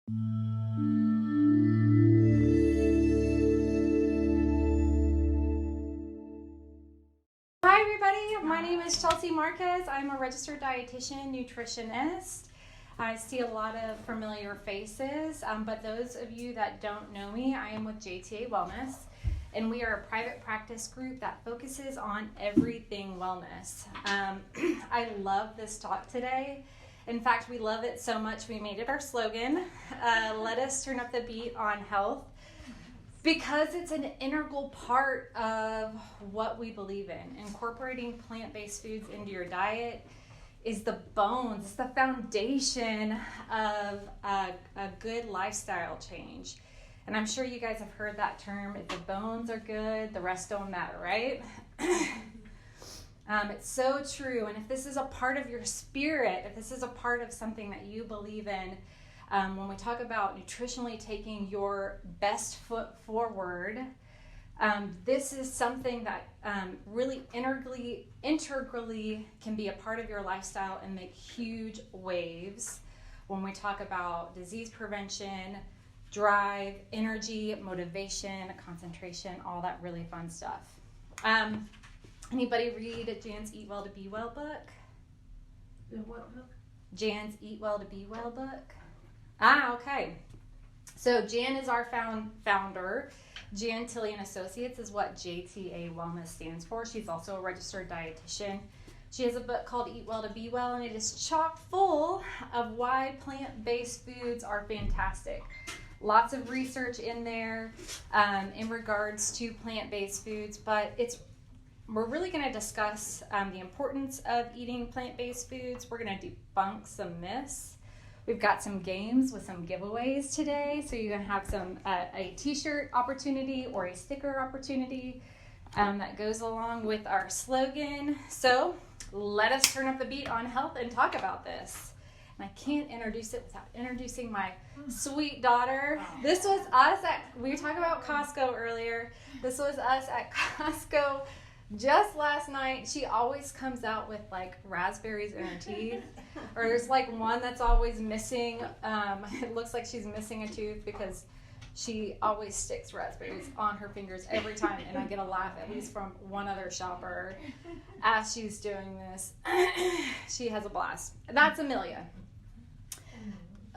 Hi everybody, my name is Chelsea Marquez. I'm a registered dietitian, nutritionist. I see a lot of familiar faces, but those of you that don't know me, I am with JTA Wellness, and we are a private practice group that focuses on everything wellness. I love this talk today. In fact, we love it so much we made it our slogan, let us turn up the beat on health, because it's an integral part of what we believe in. Incorporating plant-based foods into your diet is the bones, it's the foundation of a good lifestyle change. And I'm sure you guys have heard that term, if the bones are good, the rest don't matter, right? It's so true. And if this is a part of your spirit, if this is a part of something that you believe in, when we talk about nutritionally taking your best foot forward, this is something that really integrally can be a part of your lifestyle and make huge waves when we talk about disease prevention, drive, energy, motivation, concentration, all that really fun stuff. Anybody read Jan's Eat Well to Be Well book? The what book? Jan's Eat Well to Be Well book. Okay. So Jan is our founder. Jan Tilley and Associates is what JTA Wellness stands for. She's also a registered dietitian. She has a book called Eat Well to Be Well, and it is chock full of why plant-based foods are fantastic. Lots of research in there in regards to plant-based foods, but we're really going to discuss the importance of eating plant-based foods. We're going to debunk some myths. We've got some games with some giveaways today, so you're going to have a t-shirt opportunity or a sticker opportunity that goes along with our slogan. So let us turn up the beat on health and talk about this. And I can't introduce it without introducing my sweet daughter. This was us we were talking about Costco earlier. This was us at Costco just last night. She always comes out with like raspberries in her teeth, or there's like one that's always missing. It looks like she's missing a tooth because she always sticks raspberries on her fingers every time, and I get a laugh at least from one other shopper as she's doing this. She has a blast. That's Amelia.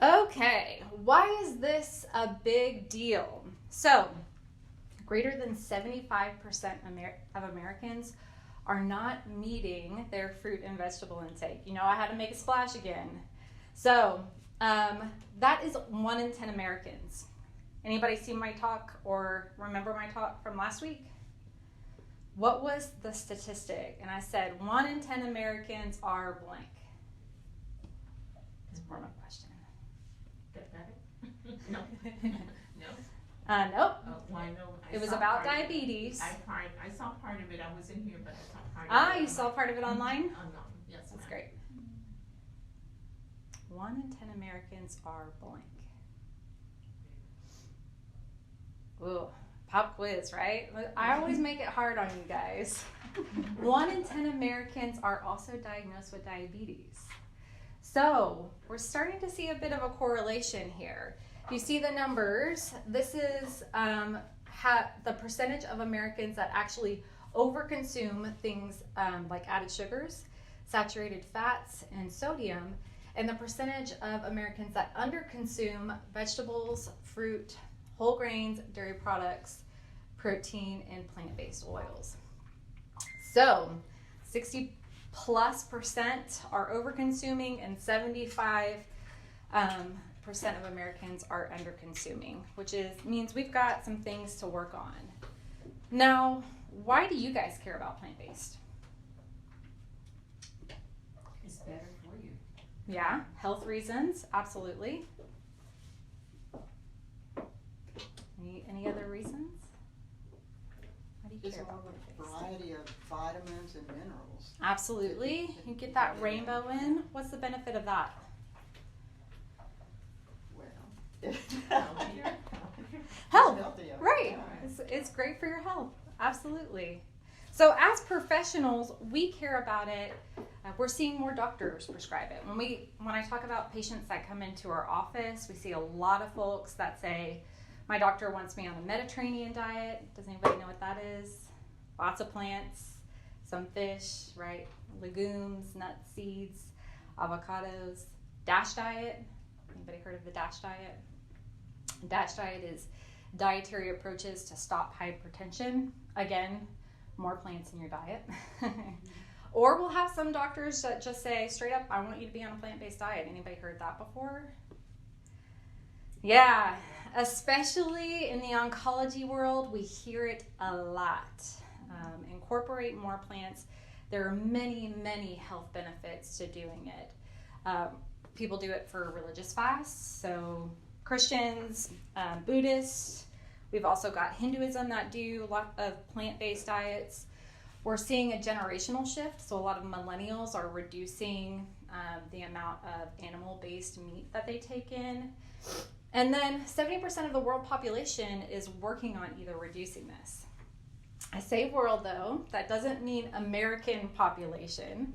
Okay, why is this a big deal? So, greater than 75% of Americans are not meeting their fruit and vegetable intake. You know, I had to make a splash again. So, that is 1 in 10 Americans. Anybody see my talk or remember my talk from last week? What was the statistic? And I said 1 in 10 Americans are blank. That's more my question. No. Nope. Well, I know. It was about diabetes. I saw part of it. I wasn't here, but I saw part of it. You saw part of it online? Yes. That's great. 1 in 10 Americans are blank. Ooh, pop quiz, right? I always make it hard on you guys. 1 in 10 Americans are also diagnosed with diabetes. So we're starting to see a bit of a correlation here. You see the numbers. This is the percentage of Americans that actually overconsume things like added sugars, saturated fats, and sodium, and the percentage of Americans that underconsume vegetables, fruit, whole grains, dairy products, protein, and plant-based oils. So 60+% are overconsuming, and 75% of Americans are underconsuming, which means we've got some things to work on. Now, why do you guys care about plant-based? It's better for you. Yeah, health reasons, absolutely. Any other reasons? Why do you care about plant-based? Variety of vitamins and minerals. Absolutely. You get that rainbow in. What's the benefit of that? Health, right. It's great for your health. Absolutely. So as professionals, we care about it we're seeing more doctors prescribe it. When I talk about patients that come into our office, we see a lot of folks that say, my doctor wants me on a Mediterranean diet. Does anybody know what that is? Lots of plants, some fish, right? Legumes, nuts, seeds, avocados. DASH diet. Anybody heard of the DASH diet? DASH diet is dietary approaches to stop hypertension. Again, more plants in your diet. Or we'll have some doctors that just say straight up, I want you to be on a plant-based diet. Anybody heard that before? Yeah, especially in the oncology world, we hear it a lot. Incorporate more plants. There are many, many health benefits to doing it. People do it for religious fasts, so Christians, Buddhists. We've also got Hinduism that do a lot of plant-based diets. We're seeing a generational shift, so a lot of millennials are reducing the amount of animal-based meat that they take in. And then 70% of the world population is working on either reducing this. I say world, though, that doesn't mean American population.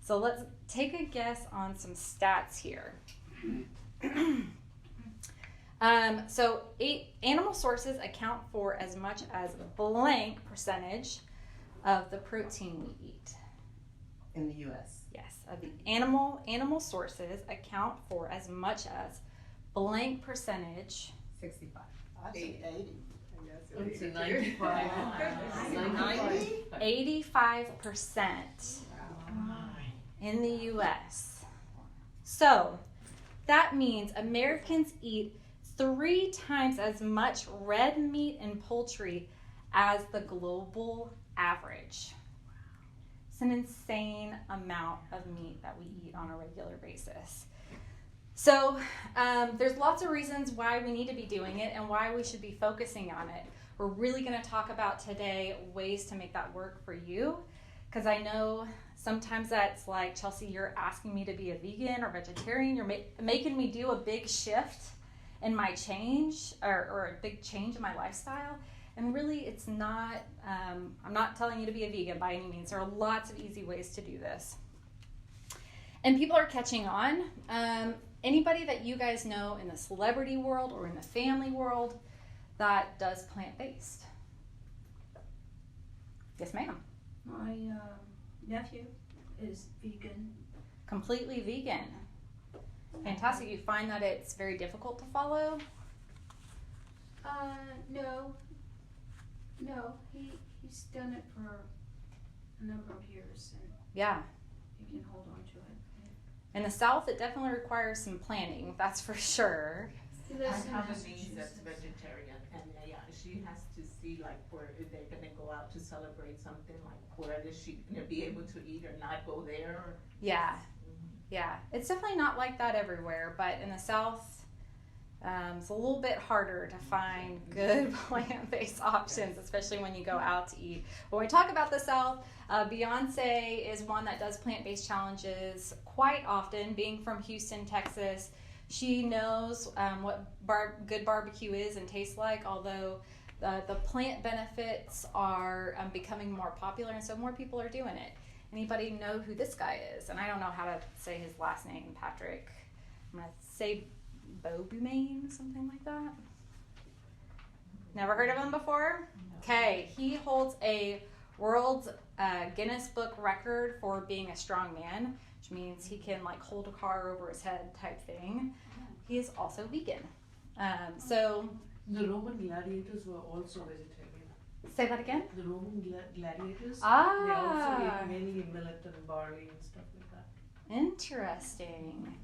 So let's take a guess on some stats here. So animal sources account for as much as blank percentage of the protein we eat. In the U.S. Yes, of the animal sources account for as much as blank percentage. 65. I'd say 80. It's a 95. 85% in the U.S. So that means Americans eat 3 times as much red meat and poultry as the global average. It's an insane amount of meat that we eat on a regular basis. So there's lots of reasons why we need to be doing it and why we should be focusing on it. We're really going to talk about today ways to make that work for you, because I know sometimes that's like, Chelsea, you're asking me to be a vegan or vegetarian. You're making me do a big shift in my change or a big change in my lifestyle. And really, it's not, I'm not telling you to be a vegan by any means. There are lots of easy ways to do this. And people are catching on. Anybody that you guys know in the celebrity world or in the family world that does plant-based? Yes, ma'am. My nephew is vegan. Completely vegan. Fantastic. You find that it's very difficult to follow? No. He's done it for a number of years, and Yeah. he can hold on to it. In the South, it definitely requires some planning, that's for sure. He I lives in have a niece Massachusetts. that's vegetarian, and yeah, she has to see like where if they're gonna go out to celebrate something, like where is she gonna be able to eat or not go there? Or, Yeah. Yeah. It's definitely not like that everywhere, but in the South, it's a little bit harder to find good plant-based options, especially when you go out to eat. When we talk about the South, Beyonce is one that does plant-based challenges quite often. Being from Houston, Texas, she knows what good barbecue is and tastes like, although the plant benefits are becoming more popular, and so more people are doing it. Anybody know who this guy is? And I don't know how to say his last name, Patrick. I'm going to say Beauboumain, something like that. Never heard of him before? Okay, he holds a world Guinness Book record for being a strong man, which means he can like hold a car over his head type thing. He is also vegan. So The Roman gladiators were also vegetarian. say that again? The Roman gladiators, they Ah, also ate mainly millet and barley and stuff like that. interesting.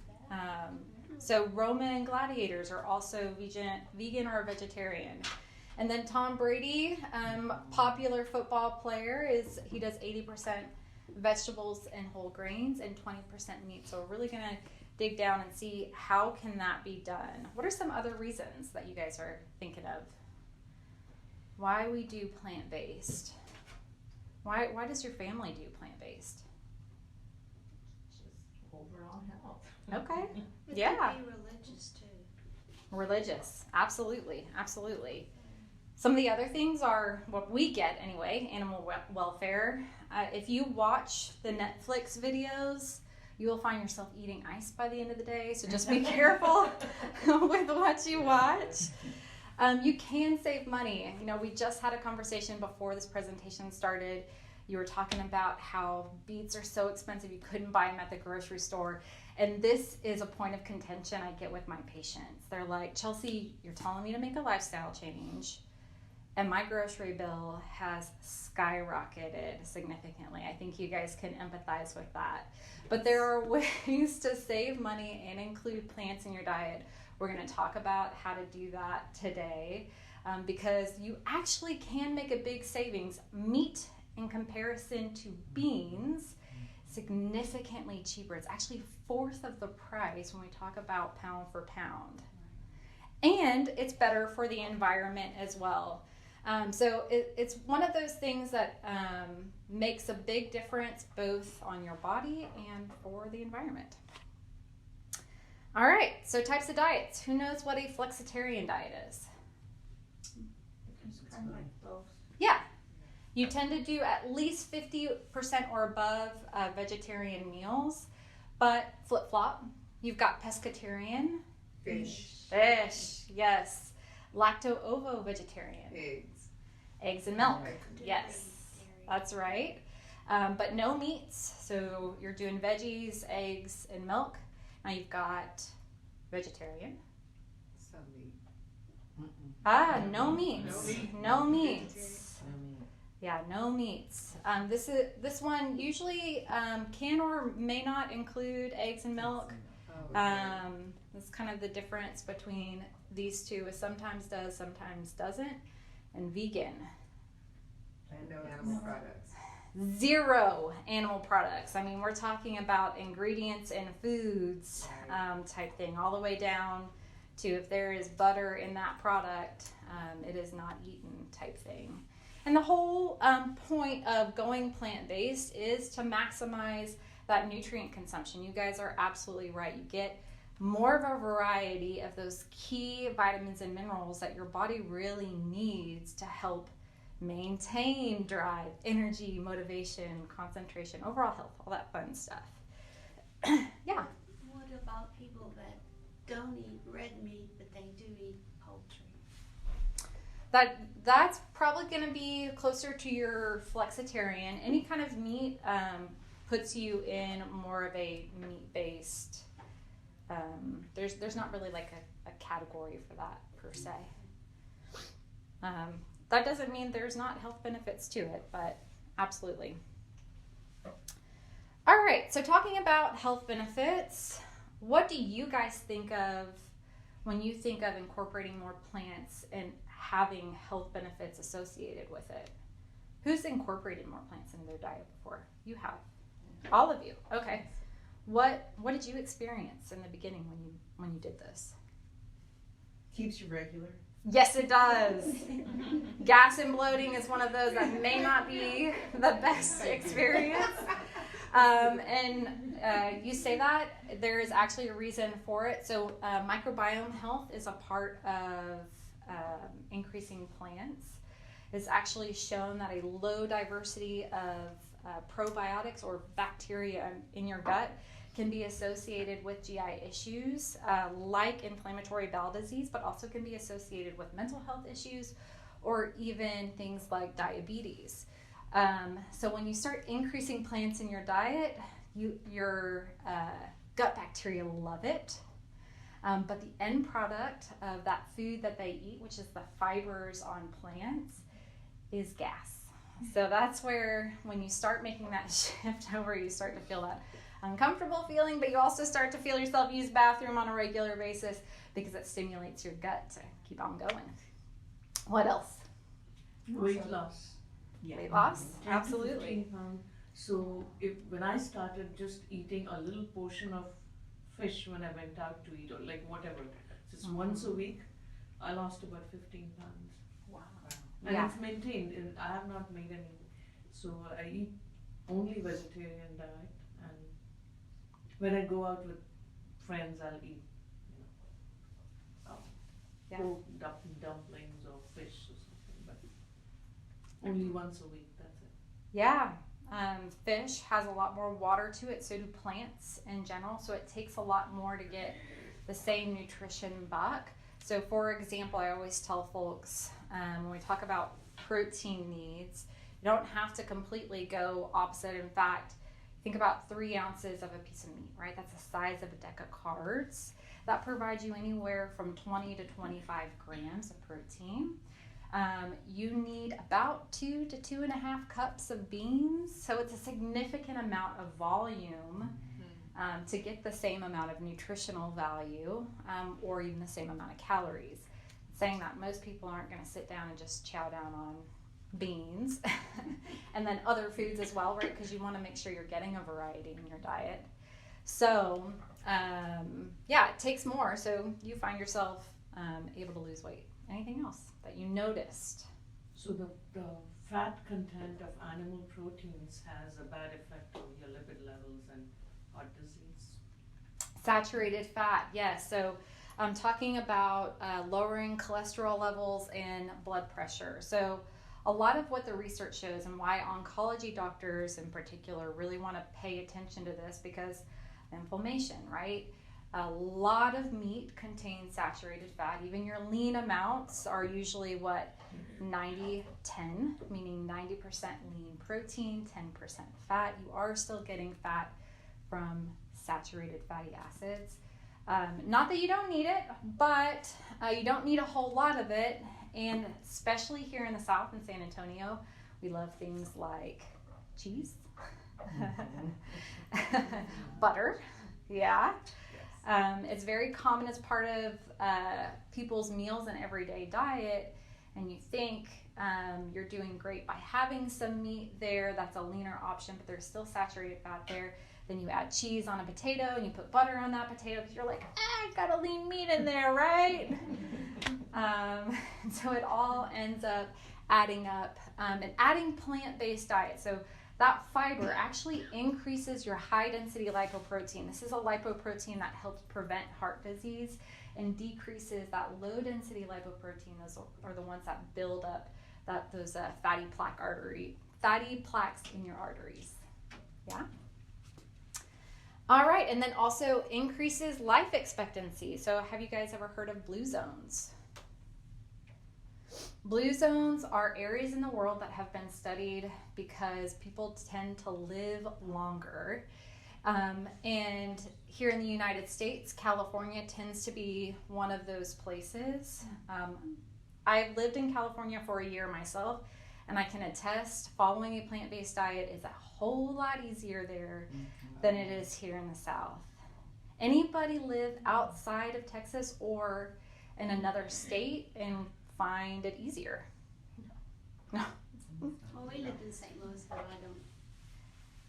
So Roman gladiators are also vegan or vegetarian. And then Tom Brady, popular football player, he does 80% vegetables and whole grains and 20% meat. So we're really going to dig down and see how can that be done. What are some other reasons that you guys are thinking of? Why we do plant-based? Why does your family do plant-based? just overall health. Okay. It Yeah. could be religious too. Religious, absolutely. Some of the other things are what we get anyway, animal welfare. If you watch the Netflix videos, you will find yourself eating ice by the end of the day. So just be careful with what you watch. You can save money. You know, we just had a conversation before this presentation started. You were talking about how beets are so expensive you couldn't buy them at the grocery store. And this is a point of contention I get with my patients. They're like, Chelsea, you're telling me to make a lifestyle change, and my grocery bill has skyrocketed significantly. I think you guys can empathize with that. But there are ways to save money and include plants in your diet. We're going to talk about how to do that today, because you actually can make a big savings. Meat, in comparison to beans, significantly cheaper. It's actually a fourth of the price when we talk about pound for pound. And it's better for the environment as well. So it's one of those things that makes a big difference both on your body and for the environment. All right, so types of diets. Who knows what a flexitarian diet is? It's kind of like both. Yeah. You tend to do at least 50% or above vegetarian meals, but flip-flop. You've got pescatarian. Fish. Yes. Lacto-ovo-vegetarian. Eggs and milk. Yes, that's right. But no meats, so you're doing veggies, eggs, and milk. Now you've got vegetarian. Some meat. No meats. No meats. Yeah, no meats. This one usually can or may not include eggs and milk. That's kind of the difference between these two. It sometimes does, sometimes doesn't. And vegan. And no animal products. 0 animal products. I mean, we're talking about ingredients and foods type thing, all the way down to if there is butter in that product, it is not eaten type thing. And the whole point of going plant-based is to maximize that nutrient consumption. You guys are absolutely right. You get more of a variety of those key vitamins and minerals that your body really needs to help maintain drive, energy, motivation, concentration, overall health, all that fun stuff. Yeah. What about people that don't eat red meat, but they do eat poultry? That's probably going to be closer to your flexitarian. Any kind of meat puts you in more of a meat-based. There's not really like a category for that per se. That doesn't mean there's not health benefits to it, but absolutely. All right, so talking about health benefits, what do you guys think of when you think of incorporating more plants and having health benefits associated with it? Who's incorporated more plants into their diet before? You have. All of you. Okay. What did you experience in the beginning when you did this? Keeps you regular. Yes, it does. Gas and bloating is one of those that may not be the best experience. You say that, there is actually a reason for it. So microbiome health is a part of increasing plants. It's actually shown that a low diversity of probiotics or bacteria in your gut can be associated with GI issues like inflammatory bowel disease, but also can be associated with mental health issues or even things like diabetes. So when you start increasing plants in your diet, your gut bacteria love it. But the end product of that food that they eat, which is the fibers on plants, is gas. So that's where when you start making that shift over, you start to feel that uncomfortable feeling, but you also start to feel yourself use bathroom on a regular basis because it stimulates your gut to keep on going. What else? Weight loss. Weight loss? 10 to Absolutely. 15 pounds. So when I started just eating a little portion of fish when I went out to eat or like whatever, just once a week, I lost about 15 pounds. Wow. And Yeah. it's maintained, and I have not made any. So I eat only vegetarian diet, and when I go out with friends, I'll eat, Yeah. pork dumplings or fish or something. Only once a week, that's it. Yeah. Fish has a lot more water to it, so do plants in general. So it takes a lot more to get the same nutrition back. So, for example, I always tell folks when we talk about protein needs, you don't have to completely go opposite. In fact, think about 3 ounces of a piece of meat, right? That's the size of a deck of cards. That provides you anywhere from 20 to 25 grams of protein. You need about 2 to 2.5 cups of beans. So it's a significant amount of volume to get the same amount of nutritional value or even the same amount of calories. Saying that most people aren't going to sit down and just chow down on beans and then other foods as well, right? Because you want to make sure you're getting a variety in your diet. So, yeah, it takes more. So you find yourself able to lose weight. Anything else that you noticed? So the fat content of animal proteins has a bad effect on your lipid levels and heart disease. Saturated fat, yes. So I'm talking about lowering cholesterol levels and blood pressure. So a lot of what the research shows and why oncology doctors in particular really want to pay attention to this because inflammation, right? A lot of meat contains saturated fat. Even your lean amounts are usually 90-10, meaning 90% lean protein, 10% fat. You are still getting fat from saturated fatty acids. Not that you don't need it, but you don't need a whole lot of it. And especially here in the South in San Antonio, we love things like cheese, butter, yeah. It's very common as part of people's meals and everyday diet, and you think you're doing great by having some meat there. That's a leaner option, but there's still saturated fat there. Then you add cheese on a potato and you put butter on that potato because you're like, I got a lean meat in there, right? So it all ends up adding up. And adding plant-based diet. So that fiber actually increases your high-density lipoprotein. This is a lipoprotein that helps prevent heart disease and decreases that low-density lipoprotein. Those are the ones that build up those fatty plaques in your arteries. Yeah. All right, and then also increases life expectancy. So have you guys ever heard of blue zones? Blue zones are areas in the world that have been studied because people tend to live longer. And here in the United States, California tends to be one of those places. I've lived in California for a year myself, and I can attest following a plant-based diet is a whole lot easier there than it is here in the South. Anybody live outside of Texas or in another state and find it easier? No. Well, we lived in St. Louis, but I don't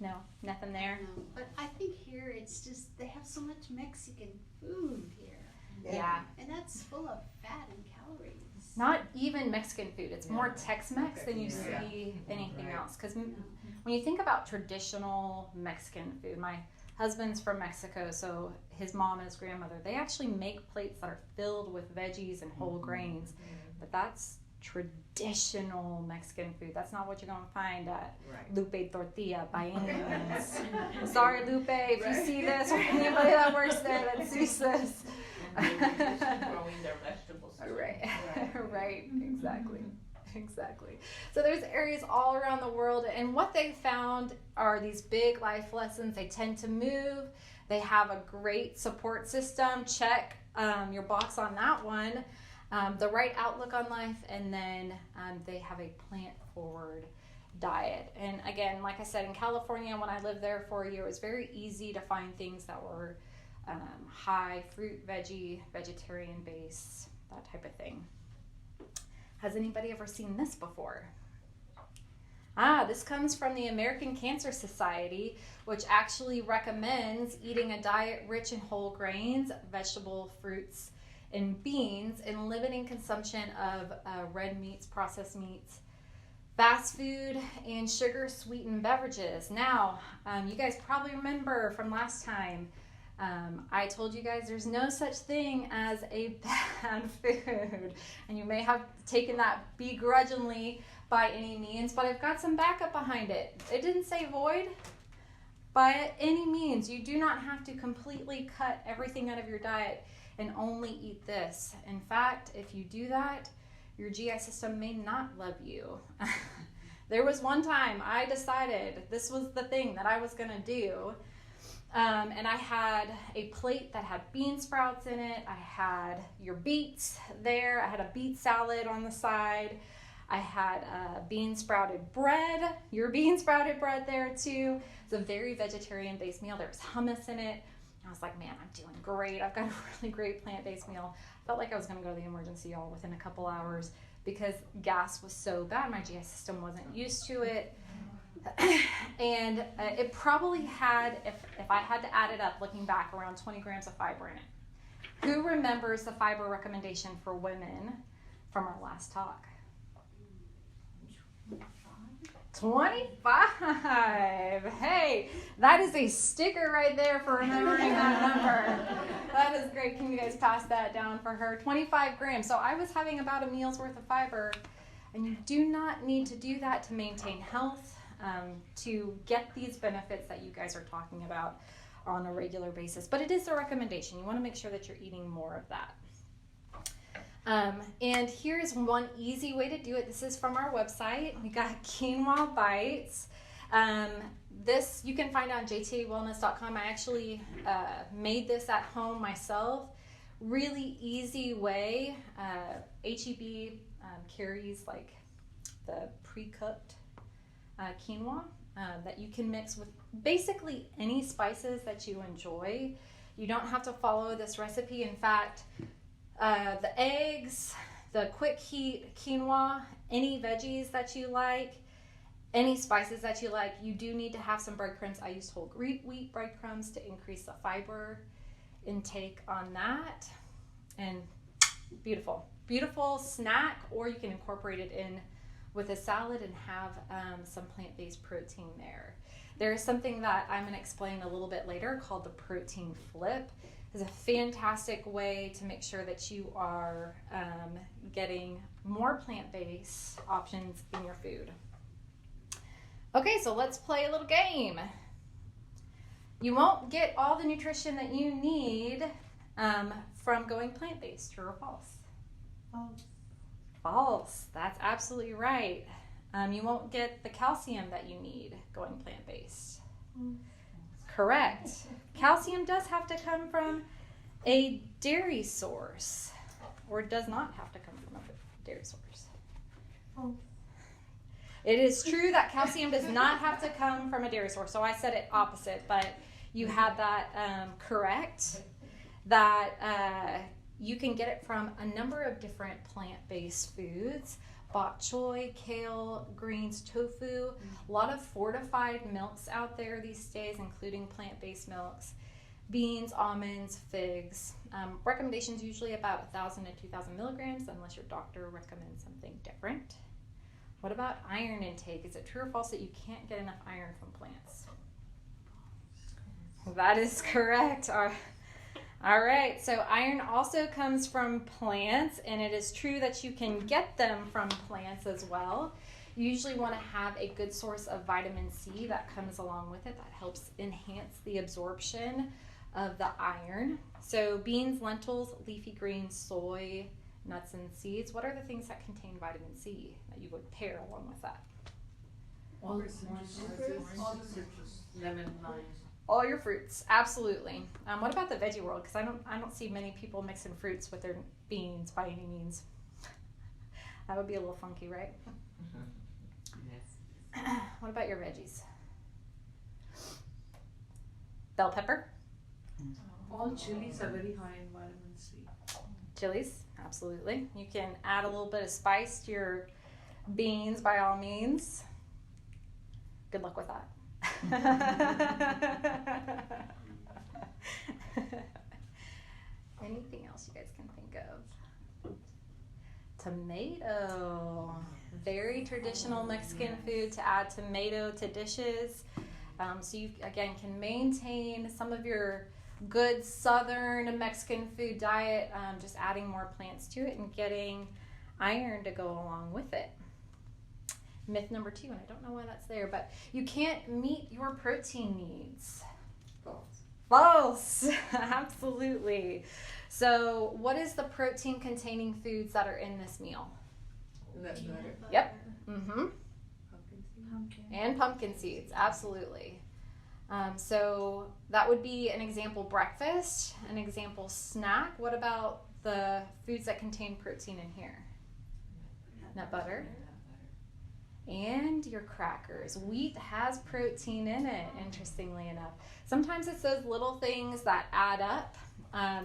No, nothing there. know. But I think here it's just, they have so much Mexican food here. Yeah. And that's full of fat and calories. Not even Mexican food. It's more Yeah. Tex-Mex than you Yeah. see anything Right. else. Because when you think about traditional Mexican food, my husband's from Mexico, so his mom and his grandmother, they actually make plates that are filled with veggies and whole grains. But that's traditional Mexican food. That's not what you're going to find at Right. Lupe Tortilla by any means. Sorry, Lupe, if you see this or anybody that works there that sees this. And they're just growing their vegetables. too. Right, right, exactly. So there's areas all around the world, and what they found are these big life lessons. They tend to move. They have a great support system. Check your box on that one. The right outlook on life, and then they have a plant-forward diet. And again, like I said, in California, when I lived there for a year, it was very easy to find things that were high fruit, veggie, vegetarian based, that type of thing. Has anybody ever seen this before? This comes from the American Cancer Society, which actually recommends eating a diet rich in whole grains, vegetable, fruits, and beans, and limiting consumption of red meats, processed meats, fast food, and sugar sweetened beverages. Now, you guys probably remember from last time, I told you guys there's no such thing as a bad food, and you may have taken that begrudgingly by any means, but I've got some backup behind it. It didn't say void. By any means, you do not have to completely cut everything out of your diet and only eat this. In fact, if you do that, your GI system may not love you. There was one time I decided this was the thing that I was going to do. And I had a plate that had bean sprouts in it. I had your beets there. I had a beet salad on the side. I had bean sprouted bread, your bean sprouted bread there too. It's a very vegetarian based meal. There was hummus in it. I was like, man, I'm doing great. I've got a really great plant-based meal. Felt like I was going to go to the emergency all within a couple hours because gas was so bad. My GI system wasn't used to it. And it probably had, if I had to add it up, looking back, around 20 grams of fiber in it. Who remembers the fiber recommendation for women from our last talk? 25. Hey, that is a sticker right there for remembering that number. That is great. Can you guys pass that down for her? 25 grams. So I was having about a meal's worth of fiber, and you do not need to do that to maintain health, to get these benefits that you guys are talking about on a regular basis. But it is a recommendation. You want to make sure that you're eating more of that. And here's one easy way to do it. This is from our website. We got quinoa bites. This you can find on jtawellness.com. I actually made this at home myself. Really easy way. HEB carries like the pre-cooked quinoa that you can mix with basically any spices that you enjoy. You don't have to follow this recipe. In fact, the eggs, the quick heat quinoa, any veggies that you like, any spices that you like, you do need to have some breadcrumbs. I used whole wheat breadcrumbs to increase the fiber intake on that. And beautiful, beautiful snack, or you can incorporate it in with a salad and have some plant-based protein there. There is something that I'm going to explain a little bit later called the protein flip. It's a fantastic way to make sure that you are getting more plant-based options in your food. Okay, so let's play a little game. You won't get all the nutrition that you need from going plant-based, true or false? False. False. That's absolutely right. You won't get the calcium that you need going plant-based. Correct. Calcium does have to come from a dairy source, or does not have to come from a dairy source. It is true that calcium does not have to come from a dairy source. So I said it opposite, but you had that correct. That you can get it from a number of different plant-based foods. Bok choy, kale, greens, tofu, a lot of fortified milks out there these days, including plant-based milks, beans, almonds, figs. Recommendations usually about 1,000 to 2,000 milligrams, unless your doctor recommends something different. What about iron intake? Is it true or false that you can't get enough iron from plants? That is correct. All right, so iron also comes from plants, and it is true that you can get them from plants as well. You usually want to have a good source of vitamin C that comes along with it that helps enhance the absorption of the iron. So beans, lentils, leafy greens, soy, nuts, and seeds. What are the things that contain vitamin C that you would pair along with that? All the citrus, lemon, lime. All your fruits, absolutely. What about the veggie world? Because I don't see many people mixing fruits with their beans by any means. That would be a little funky, right? Yes. What about your veggies? Bell pepper? All chilies are very high in vitamin C. Chilies, absolutely. You can add a little bit of spice to your beans by all means. Good luck with that. Anything else you guys can think of? Tomato. Very traditional Mexican food to add tomato to dishes. So you, again, can maintain some of your good Southern Mexican food diet, just adding more plants to it and getting iron to go along with it. Myth number 2, and I don't know why that's there, but you can't meet your protein needs. False. False. Absolutely. So what is the protein containing foods that are in this meal? Nut butter. Peanut butter, Yep. Mm-hmm. Pumpkin seed. pumpkin. And pumpkin seeds, absolutely. So that would be an example breakfast, an example snack. What about the foods that contain protein in here? Nut butter. And your crackers. Wheat has protein in it, interestingly enough. Sometimes it's those little things that add up.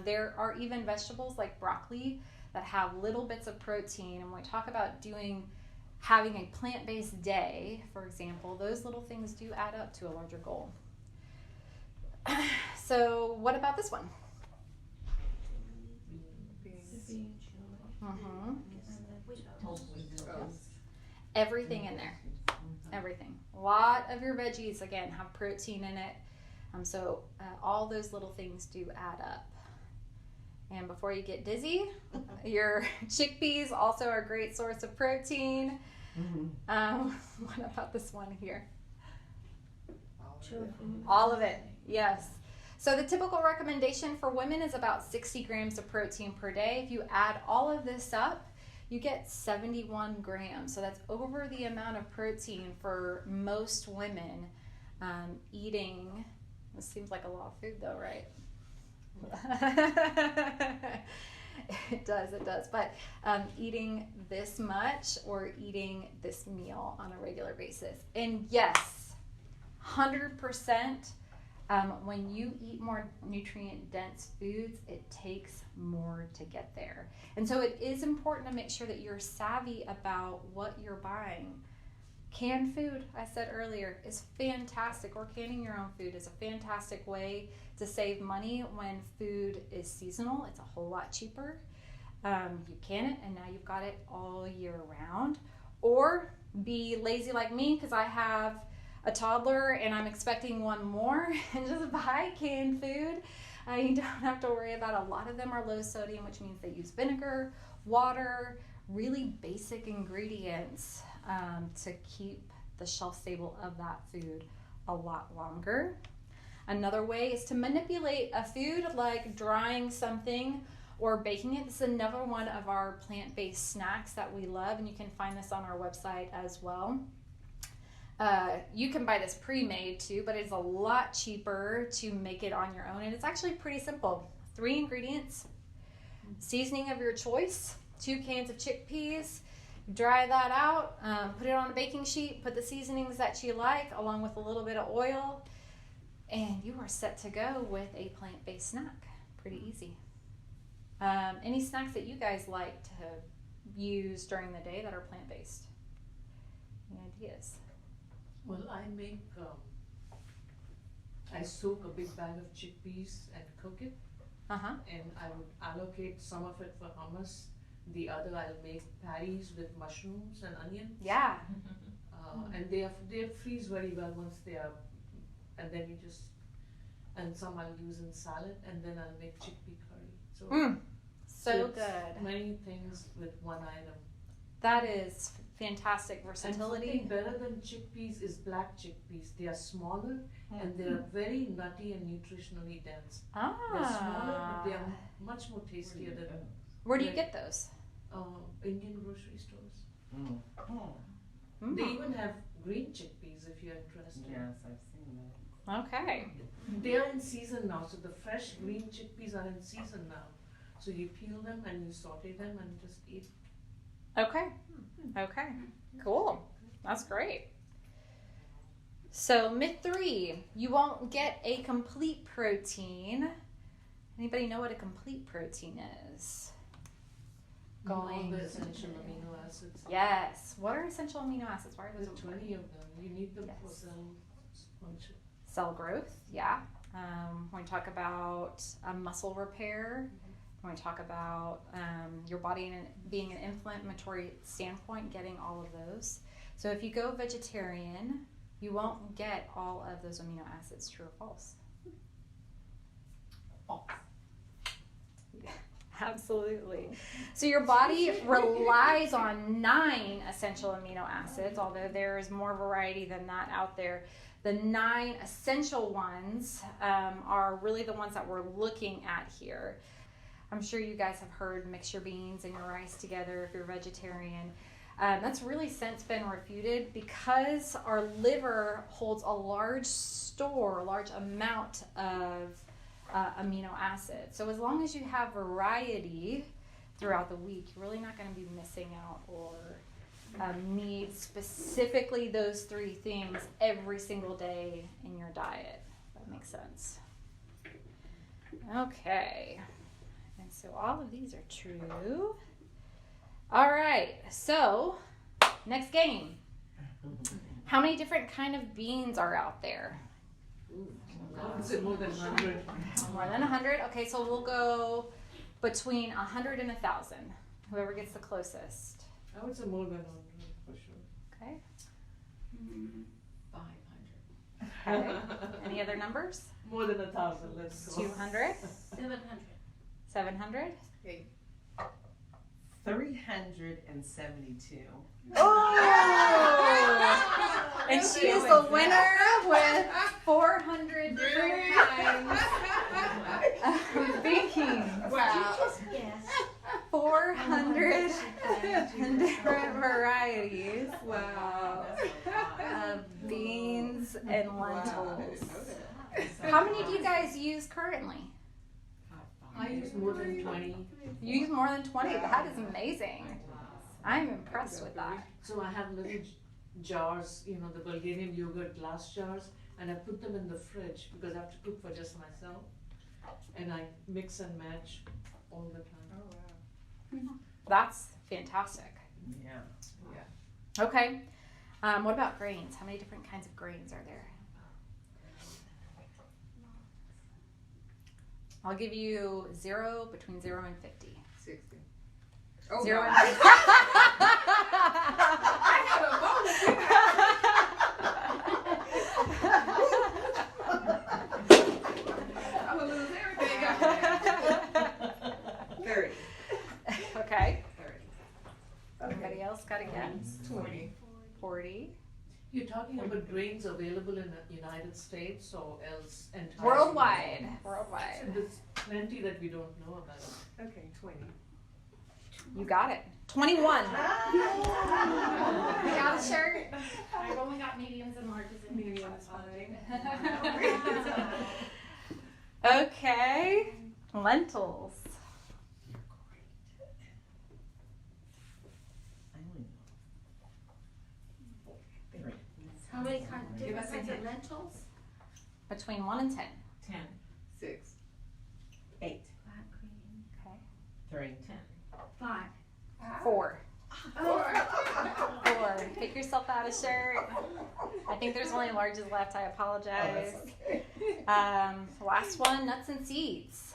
There are even vegetables like broccoli that have little bits of protein. And when we talk about having a plant-based day, for example, those little things do add up to a larger goal. So what about this one? Mm-hmm. Everything in there. Everything. A lot of your veggies, again, have protein in it. So all those little things do add up. And before you get dizzy, your chickpeas also are a great source of protein. What about this one here? All of it, yes. So the typical recommendation for women is about 60 grams of protein per day. If you add all of this up, you get 71 grams. So that's over the amount of protein for most women eating. This seems like a lot of food though, right? It does. But eating this much or eating this meal on a regular basis. And yes, 100%, when you eat more nutrient-dense foods, it takes more to get there. And so it is important to make sure that you're savvy about what you're buying. Canned food, I said earlier, is fantastic, or canning your own food is a fantastic way to save money when food is seasonal. It's a whole lot cheaper. You can it, and now you've got it all year round. Or be lazy like me, because I have a toddler and I'm expecting one more, and just buy canned food. You don't have to worry about. A lot of them are low sodium, which means they use vinegar, water, really basic ingredients to keep the shelf stable of that food a lot longer. Another way is to manipulate a food, like drying something or baking it. This is another one of our plant-based snacks that we love, and you can find this on our website as well. You can buy this pre-made too, but it's a lot cheaper to make it on your own, and it's actually pretty simple. 3 ingredients, seasoning of your choice, 2 cans of chickpeas, dry that out, put it on a baking sheet, put the seasonings that you like along with a little bit of oil, and you are set to go with a plant-based snack. Pretty easy. Any snacks that you guys like to use during the day that are plant-based? Any ideas? Well, I soak a big bag of chickpeas and cook it, Uh-huh. and I would allocate some of it for hummus. The other I'll make patties with mushrooms and onions. Yeah. And they freeze very well once they are, and then and some I'll use in salad, and then I'll make chickpea curry. So it's good. Many things with one item. That is fantastic And versatility. something better than chickpeas is black chickpeas. They are smaller and they are very nutty and nutritionally dense. They're smaller, but they are much more tastier than Where do you get those? Indian grocery stores. Mm. They even have green chickpeas if you're interested. Yes, I've seen that. Okay. They are in season now, so the fresh green chickpeas are in season now. So you peel them and you saute them and just eat. Okay. Cool. That's great. So myth 3, you won't get a complete protein. Anybody know what a complete protein is? All the essential amino acids. Yes. What are essential amino acids? Why are those There's important? 20 of them. You need them for Yes. cell function. Cell growth, yeah. When we talk about muscle repair, when we talk about your body being an inflammatory standpoint, getting all of those. So if you go vegetarian, you won't get all of those amino acids, true or false? Absolutely. So your body relies on 9 essential amino acids, although there is more variety than that out there. The 9 essential ones are really the ones that we're looking at here. I'm sure you guys have heard mix your beans and your rice together if you're vegetarian. That's really since been refuted because our liver holds a large amount of amino acids. So as long as you have variety throughout the week, you're really not going to be missing out or need specifically those 3 things every single day in your diet. That makes sense. Okay. And so all of these are true. All right. So next game. How many different kind of beans are out there? I would say more than 100. More than 100? Okay, so we'll go between 100 and 1,000. Whoever gets the closest. I would say more than 100 for sure. Okay. 500. Okay. Any other numbers? More than 1,000, let's go. 200? 700. 700? 372. Oh! And she is the winner with 400 different kinds of beans. Wow. Yes. 400 different varieties. Wow. Of beans and lentils. How many do you guys use currently? I use more than 20. You use more than 20. That is amazing. I'm impressed with that. So I have little jars, you know, the Bulgarian yogurt glass jars, and I put them in the fridge because I have to cook for just myself. And I mix and match all the time. That's fantastic. Yeah. Okay. What about grains? How many different kinds of grains are there? I'll give you between 0 and 50. 60. Oh, 0 no. and 50. I'm gonna lose everything. 30. Okay. 30. Anybody else got a guess? 20. 40. You're talking about grains available in the United States or else entirely? Worldwide. So Worldwide. there's plenty that we don't know about. Okay, 20. You got it. 21. You got a shirt? I've only got mediums and larges in here. Medium is Okay. Lentils. How many Give us different a kinds of hint. lentils? Between 1 and 10. 10, 6. 8. Black green. Okay. 3. 10. 5. 4. 4. Pick yourself out a shirt. I think there's only larges left. I apologize. Okay. Last one, nuts and seeds.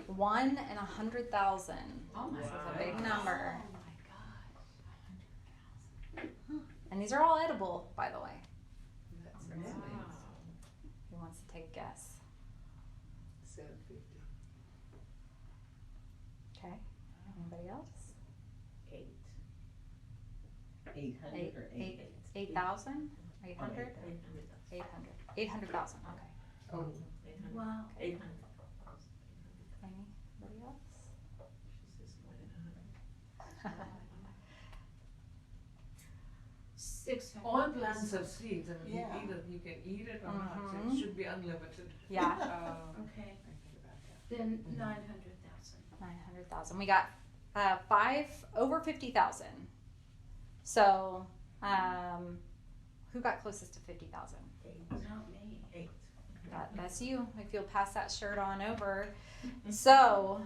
1 in 100,000. Oh my This is God. a big number. Oh my gosh. And these are all edible, by the way. That's Who wants to take a guess? 750. Okay. Anybody else? 8. 800 or 8? 8,000? 800? 800. 800,000. Okay. Oh, 800. Wow. 800. Anybody else? She says more than 100. 600. All plants have seeds. I mean, Yeah. either you can eat it or not. So Mhm. it should be unlimited. Yeah. Okay. I think about that. Then 900,000. 900,000. We got over 50,000. So, who got closest to 50,000? Not me. 8. That's you. If you'll pass that shirt on over. So,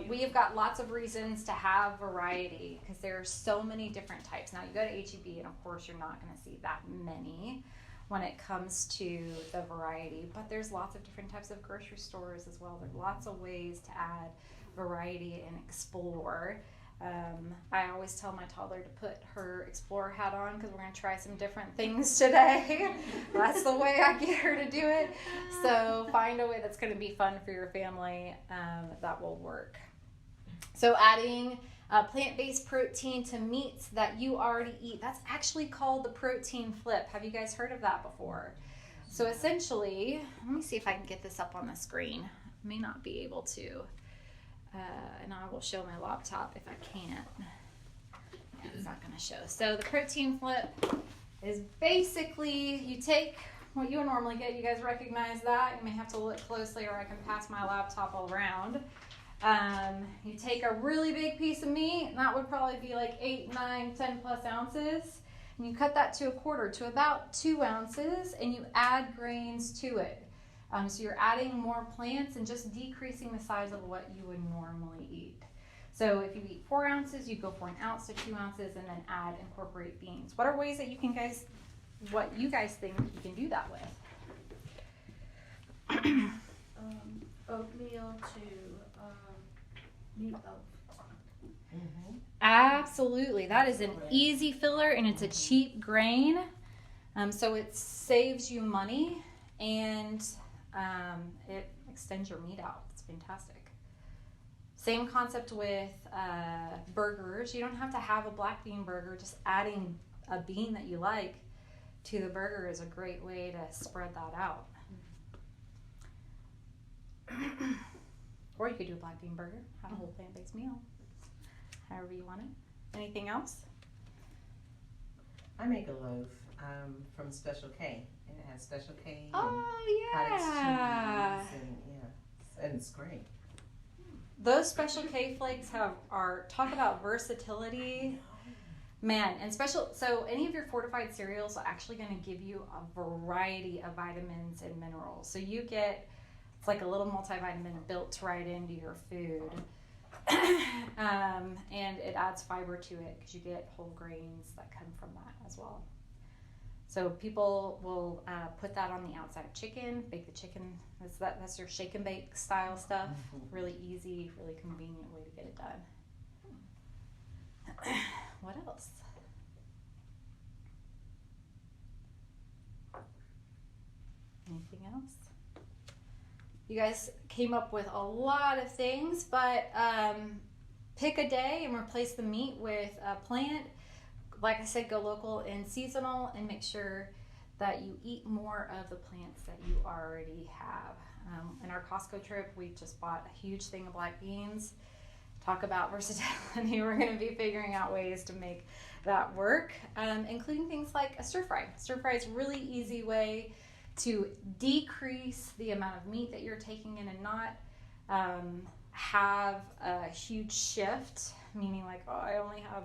we have got lots of reasons to have variety because there are so many different types. Now, you go to HEB, and of course, you're not going to see that many when it comes to the variety, but there's lots of different types of grocery stores as well. There's lots of ways to add variety and explore. I always tell my toddler to put her explorer hat on because we're going to try some different things today. That's the way I get her to do it. So find a way that's going to be fun for your family that will work. So adding plant-based protein to meats that you already eat, that's actually called the protein flip. Have you guys heard of that before? So essentially, let me see if I can get this up on the screen. I may not be able to. And I will show my laptop if I can't. Yeah, it's not going to show. So the protein flip is basically you take what you would normally get. You guys recognize that? You may have to look closely or I can pass my laptop all around. You take a really big piece of meat, and that would probably be like 8, 9, 10 plus ounces. And you cut that to a quarter, to about 2 ounces, and you add grains to it. So you're adding more plants and just decreasing the size of what you would normally eat. So if you eat 4 ounces, you go for 1 ounce to 2 ounces, and then incorporate beans. What are ways that you can what you guys think you can do that with? Oatmeal to meatloaf. Absolutely. That is an easy filler, and it's a cheap grain. So it saves you money, and it extends your meat out. It's fantastic. Same concept with burgers. You don't have to have a black bean burger. Just adding a bean that you like to the burger is a great way to spread that out. Or you could do a black bean burger, have a whole plant-based meal, however you want it. Anything else? I make a loaf from Special K, and it has Special K. Oh, cottage yeah. cheese and it's great. Those Special K flakes talk about versatility. Man, and so any of your fortified cereals are actually going to give you a variety of vitamins and minerals. So you get, it's like a little multivitamin built right into your food. And it adds fiber to it because you get whole grains that come from that as well. So people will put that on the outside of chicken, bake the chicken. That's your shake and bake style stuff. Really easy, really convenient way to get it done. What else? Anything else? You guys came up with a lot of things, but pick a day and replace the meat with a plant. Like I said, go local and seasonal, and make sure that you eat more of the plants that you already have. In our Costco trip, we just bought a huge thing of black beans. Talk about versatility. We're going to be figuring out ways to make that work, including things like a stir fry. Stir fry is a really easy way to decrease the amount of meat that you're taking in and not have a huge shift, meaning like, oh, I only have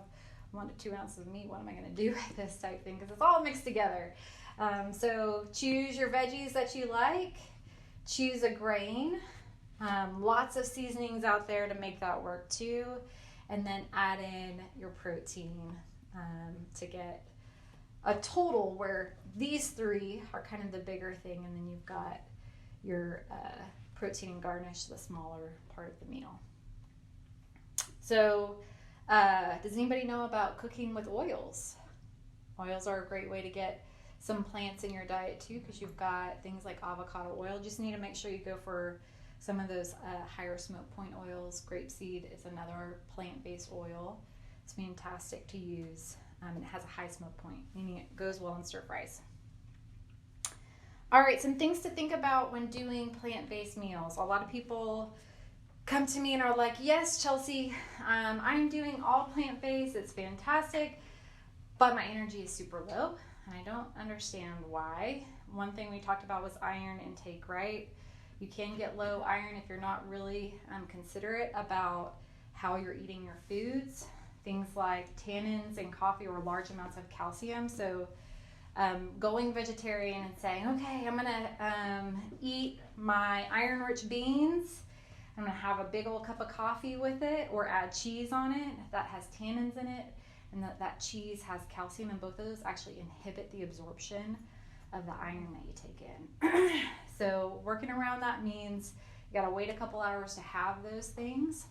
1 to 2 ounces of meat. What am I going to do with this type thing? Because it's all mixed together. So choose your veggies that you like. Choose a grain. Lots of seasonings out there to make that work too. And then add in your protein to get a total where these 3 are kind of the bigger thing. And then you've got your protein and garnish, the smaller part of the meal. So does anybody know about cooking with oils? Oils are a great way to get some plants in your diet too, because you've got things like avocado oil. Just need to make sure you go for some of those higher smoke point oils. Grapeseed is another plant-based oil. It's fantastic to use. It has a high smoke point, meaning it goes well in stir fries. All right, some things to think about when doing plant-based meals. A lot of people come to me and are like, yes, Chelsea, I'm doing all plant-based. It's fantastic, but my energy is super low, and I don't understand why. One thing we talked about was iron intake, right? You can get low iron if you're not really considerate about how you're eating your foods. Things like tannins in coffee or large amounts of calcium. So going vegetarian and saying, okay, I'm going to eat my iron-rich beans. I'm going to have a big old cup of coffee with it, or add cheese on it that has tannins in it, and that cheese has calcium, and both of those actually inhibit the absorption of the iron that you take in. So working around that means you got to wait a couple hours to have those things.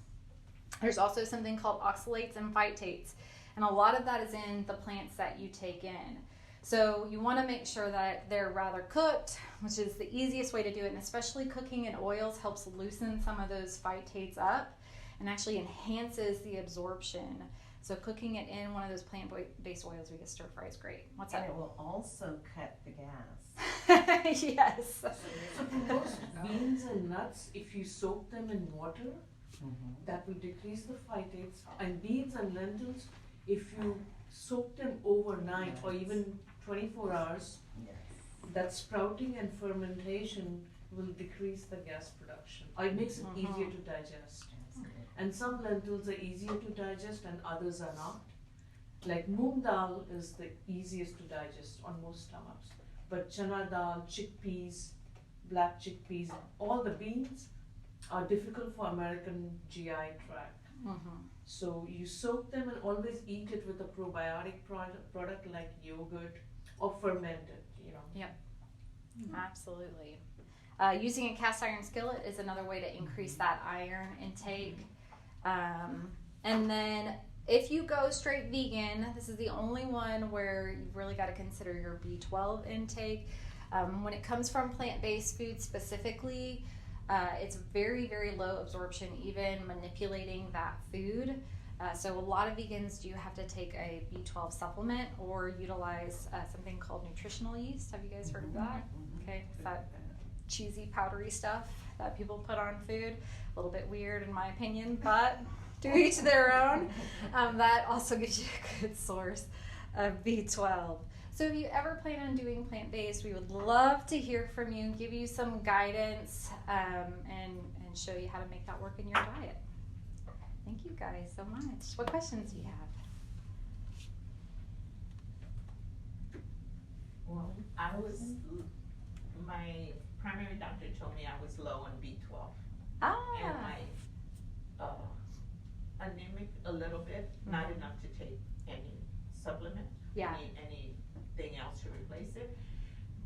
There's also something called oxalates and phytates, and a lot of that is in the plants that you take in. So you want to make sure that they're rather cooked, which is the easiest way to do it, and especially cooking in oils helps loosen some of those phytates up and actually enhances the absorption. So cooking it in one of those plant-based oils we get stir fry is great. What's And that? it will also cut the gas. Yes. So for most beans and nuts, if you soak them in water, that will decrease the phytates. And beans and lentils, if you soak them overnight or even 24 hours, Yes. that sprouting and fermentation will decrease the gas production. Or it makes it easier to digest. And some lentils are easier to digest and others are not. Like moong dal is the easiest to digest on most stomachs. But chana dal, chickpeas, black chickpeas, all the beans are difficult for American GI tract. So you soak them and always eat it with a probiotic product like yogurt or fermented, you know. Absolutely. Using a cast iron skillet is another way to increase that iron intake. And then if you go straight vegan, this is the only one where you've really got to consider your B12 intake. When it comes from plant-based food specifically, it's very, very low absorption, even manipulating that food. So a lot of vegans do have to take a B12 supplement or utilize something called nutritional yeast. Have you guys heard of that? Okay, it's that cheesy, powdery stuff that people put on food. A little bit weird in my opinion, but to each their own. That also gives you a good source of B12. So if you ever plan on doing plant-based, we would love to hear from you, give you some guidance, and show you how to make that work in your diet. Thank you guys so much. What questions do you have? Well, my primary doctor told me I was low on B12. And my anemic a little bit, not enough to take any supplement, anything else to replace it.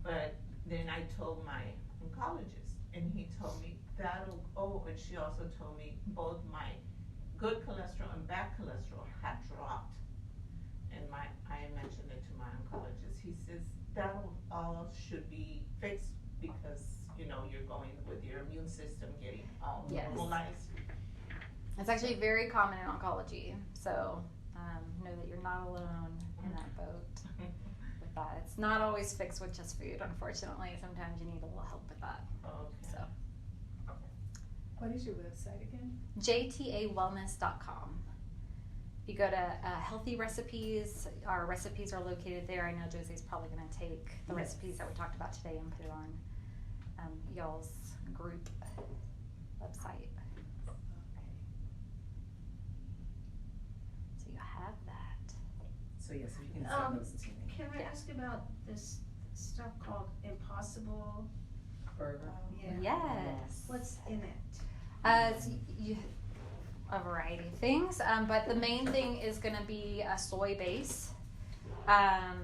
But then I told my oncologist, and he told me and she also told me both my good cholesterol and bad cholesterol had dropped. And I mentioned it to my oncologist. He says that all should be fixed because you're going with your immune system getting all normalized. It's actually very common in oncology, so know that you're not alone in that boat with that. It's not always fixed with just food, unfortunately. Sometimes you need a little help with that. Okay. So What is your website again? jtawellness.com. If you go to healthy recipes, our recipes are located there. I know Josie's probably going to take the recipes that we talked about today and put it on y'all's group website. So you have that. So yes, you can send those to me. Can I ask about this stuff called Impossible? Burger. Yes. What's in it? A variety of things, but the main thing is going to be a soy base.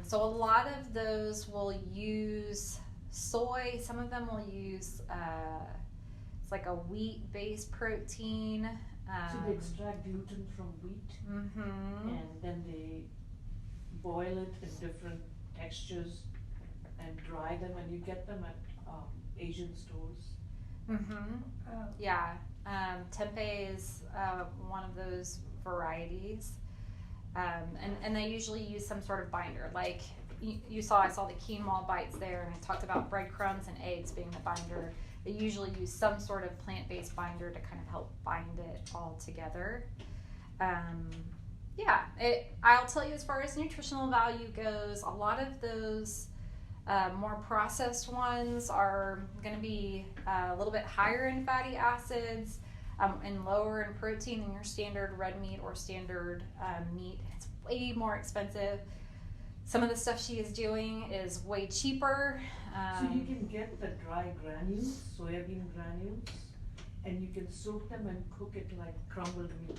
So a lot of those will use soy. Some of them will use it's like a wheat-based protein. So they extract gluten from wheat and then they boil it in different textures and dry them, and you get them at Asian stores. Yeah. Tempeh is one of those varieties. And they usually use some sort of binder. Like I saw the quinoa bites there, and I talked about breadcrumbs and eggs being the binder. They usually use some sort of plant-based binder to kind of help bind it all together. I'll tell you, as far as nutritional value goes, a lot of those more processed ones are going to be a little bit higher in fatty acids and lower in protein than your standard red meat or standard meat. It's way more expensive. Some of the stuff she is doing is way cheaper. So you can get the dry granules, soybean granules, and you can soak them and cook it like crumbled meat.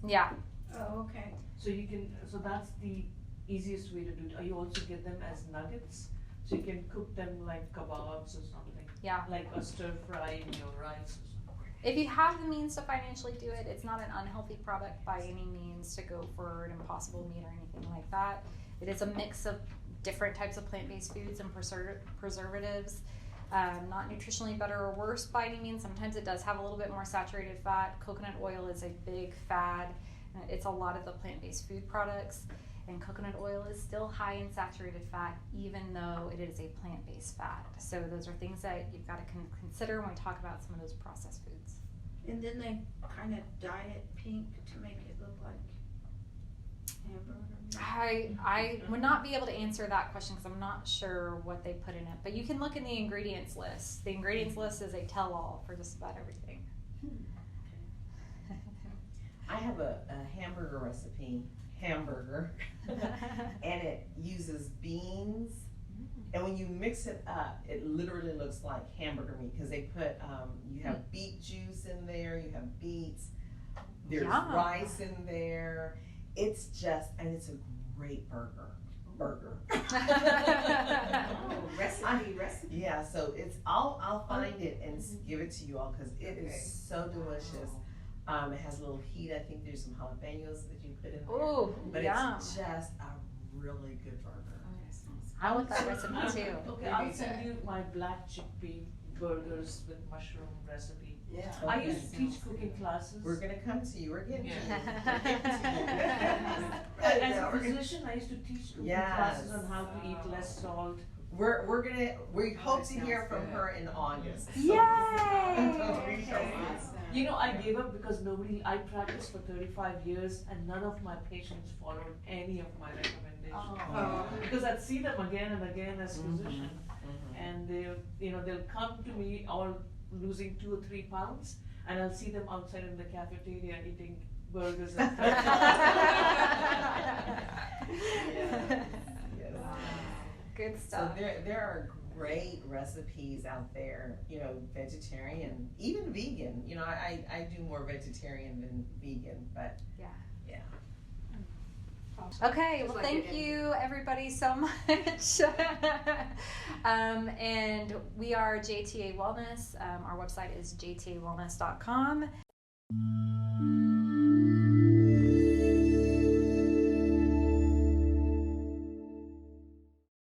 Yeah. Oh, okay. So that's the easiest way to do it. You also get them as nuggets, so you can cook them like kebabs or something. Yeah. Like a stir fry in your rice or something. if you have the means to financially do it, it's not an unhealthy product by any means to go for an Impossible meat or anything like that. It is a mix of different types of plant-based foods and preservatives. Not nutritionally better or worse by any means. Sometimes it does have a little bit more saturated fat. Coconut oil is a big fad. It's a lot of the plant-based food products. And coconut oil is still high in saturated fat, even though it is a plant-based fat. So those are things that you've got to consider when we talk about some of those processed foods. And then they kind of dye it pink to make it look like hamburger meat. I would not be able to answer that question because I'm not sure what they put in it. But you can look in the ingredients list. The ingredients list is a tell-all for just about everything. I have a hamburger recipe. And it uses beans, and when you mix it up, it literally looks like hamburger meat because they put you have beet juice in there, you have beets, there's rice in there. It's just, and it's a great burger. Recipe. Yeah, so it's I'll find it and give it to you all because it is so delicious. It has a little heat. I think there's some jalapenos that you put in there. Ooh, but yum. it's just a really good burger. I want that recipe too. Okay, I'll send you my black chickpea burgers with mushroom recipe. Yeah. I used to teach cooking classes. We're gonna come to you. We're getting to you. As a physician, I used to teach cooking classes on how to eat less salt. We hope to hear from her in August. Yay! You know, I gave up because I practiced for 35 years and none of my patients followed any of my recommendations. Because I'd see them again and again as physician, and they'll come to me all losing 2 or 3 pounds, and I'll see them outside in the cafeteria eating burgers and Good stuff. So there are great recipes out there, vegetarian, even vegan. I do more vegetarian than vegan, but yeah. Okay, well, thank you everybody so much. And we are JTA Wellness. Our website is jtawellness.com.